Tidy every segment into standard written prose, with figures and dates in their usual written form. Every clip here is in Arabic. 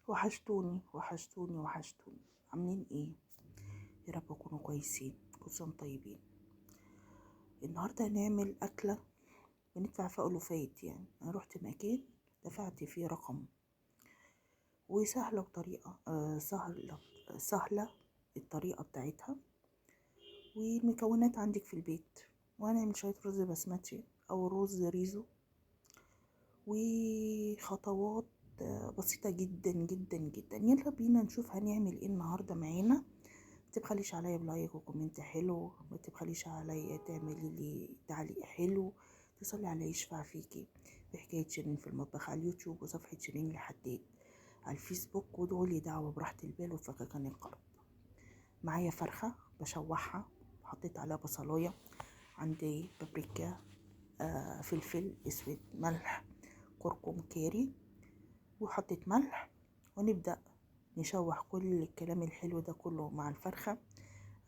وحشتوني وحشتوني وحشتوني. عاملين ايه؟ يا رب تكونوا كويسين، كل سنة وانتم طيبين. النهارده هنعمل اكله بندفع فيها الوفات. يعني انا رحت مكان دفعت فيه رقم، وسهله بطريقه سهله الطريقه بتاعتها، والمكونات عندك في البيت. وهنعمل شويه رز بسمتي او رز ريزو، وخطوات بسيطة جدا جدا جدا. يلا بينا نشوف هنعمل ايه النهاردة معانا. متبخليش عليا بلايك وكومنت حلو، متبخليش عليا تعملي لي تعليق حلو، تصلي على يشفع فيكي بحكاية شيرين في المطبخ على اليوتيوب، وصفحة شيرين لحديت على الفيسبوك، ودعولي دعوة براحة البال وفككان القلب. معايا فرخة بشوحها، حطيت عليها بصلاية، عندي بابريكا، فلفل اسود، ملح، كركم، كاري، وحطيت ملح. ونبدأ نشوح كل الكلام الحلو ده كله مع الفرخة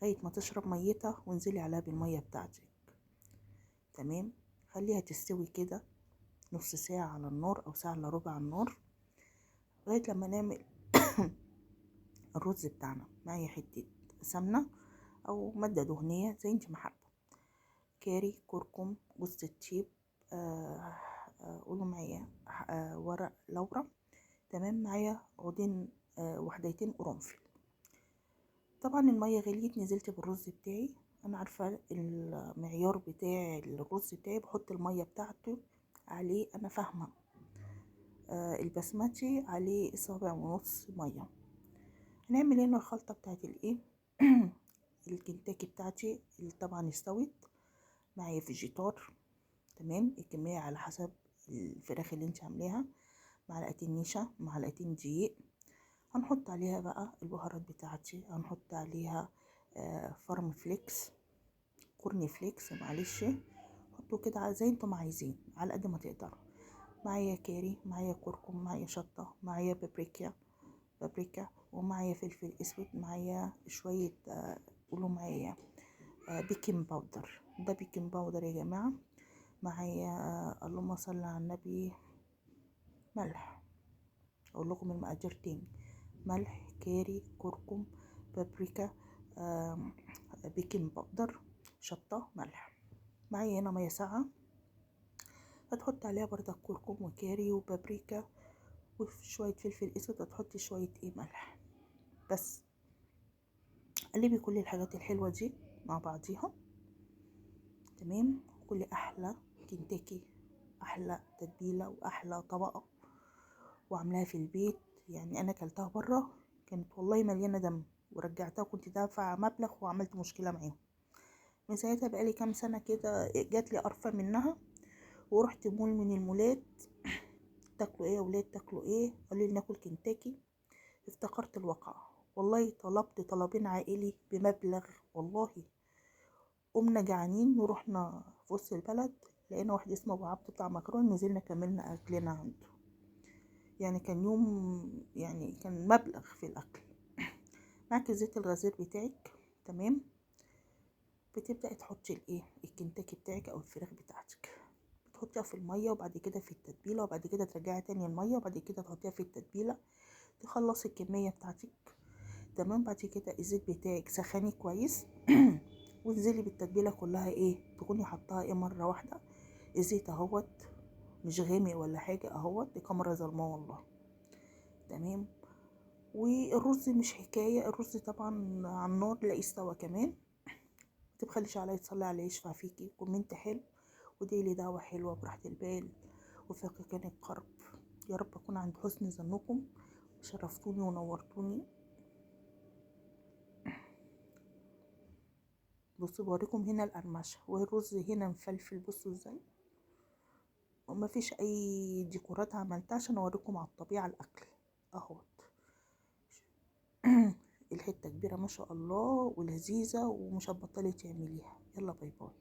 لغاية ما تشرب ميتها، وانزلي عليها بالمية بتاعتك. تمام، خليها تستوي كده نص ساعة على النار او ساعة الا ربع على النار لغاية لما نعمل الرز بتاعنا. معايا حتة سمنة او مادة دهنية زي انت ما حابة، كاري، كركم، جوز الطيب، قولوا معايا ورق لورا. تمام، معايا عودين وحدتين قرنفل. طبعا المية غليت، نزلت بالرز بتاعي. انا عارفة المعيار بتاع الرز بتاعي، بحط المية بتاعته عليه، انا فاهمة. البسمتي عليه 1.5 مية. هنعمل هنا الخلطة بتاعت الايه الكنتاكي بتاعتي اللي طبعا استوت. معايا فيجيتار، تمام، الكمية على حسب الفراخ اللي انت عاملاها. معلقتين نشا، معلقتين دقيق. هنحط عليها بقى البهارات بتاعتي، هنحط عليها فرم فليكس، قرن فليكس، معلش حطوا كده زي انتم عايزين على قد ما تقدروا. معايا كاري، معايا كركم، معايا شطة، معايا بابريكا، ومعايا فلفل اسود، معايا شوية قولوا معايا بيكنج باودر. ده بيكنج باودر يا جماعة. معايا اللهم صل على النبي ملح. اقول لكم المقادير تاني: ملح، كاري، كركم، بابريكا، بيكنج باودر، شطة، ملح. معايا هنا مية ساقعة، هتحط عليها برضك كركم وكاري وبابريكا وشوية فلفل اسود، هتحطي شوية ملح بس. قلبي كل الحاجات الحلوة دي مع بعضيها. تمام، كل احلى كنتاكي، احلى تتبيلة واحلى طبقة، وعاملاها في البيت. يعني انا كلتها بره كانت والله مليانة دم، ورجعتها كنت دافعة مبلغ وعملت مشكلة معاهم. من ساعتها بقالي كام سنة كده جات لي قرفة منها، ورحت مول من المولات. تاكلوا ايه يا ولاد، تاكلوا ايه؟ قالوا لي ناكل كنتاكي. افتكرت الواقع، والله طلبت طلبين عائلي بمبلغ. والله قمنا جعانين ورحنا في وسط البلد، لقينا واحد اسمه ابو عبد بتاع مكرونه، نزلنا كملنا اكلنا عنده. يعني كان يوم، يعني كان مبلغ في الاكل. معاك زيت الغزير بتاعك، تمام. بتبدأي تحطي الكنتاكي بتاعك او الفراخ بتاعتك، تحطيها في الميه، وبعد كده في التتبيله، وبعد كده ترجعي تاني الميه، وبعد كده تحطيها في التتبيله، تخلصي الكميه بتاعتك. تمام، بعد كده الزيت بتاعك سخني كويس وانزلي بالتتبيله كلها، تكوني حطاها مره واحده. الزيت اهوت مش غامق ولا حاجه، اهوت دي كاميرا ظلمه والله. تمام، والرز مش حكايه، الرز طبعا على النار لا استوى كمان. متبخليش عليا، تصلي على يشفع فيكي، كومنت حلو، وديلي دعوة حلوة براحة البال وفككان القرب. يا رب أكون عند حسن ظنكم، شرفتوني ونورتوني. بصوا بوريكم هنا القرمشة والرز هنا مفلفل، بصوا ازاي، ومفيش اي ديكورات عملتها عشان اوريكم على الطبيعة الاكل اهوت. الحتة كبيرة ما شاء الله ولذيذة، ومش هتبطلي تعمليها. يلا باي باي.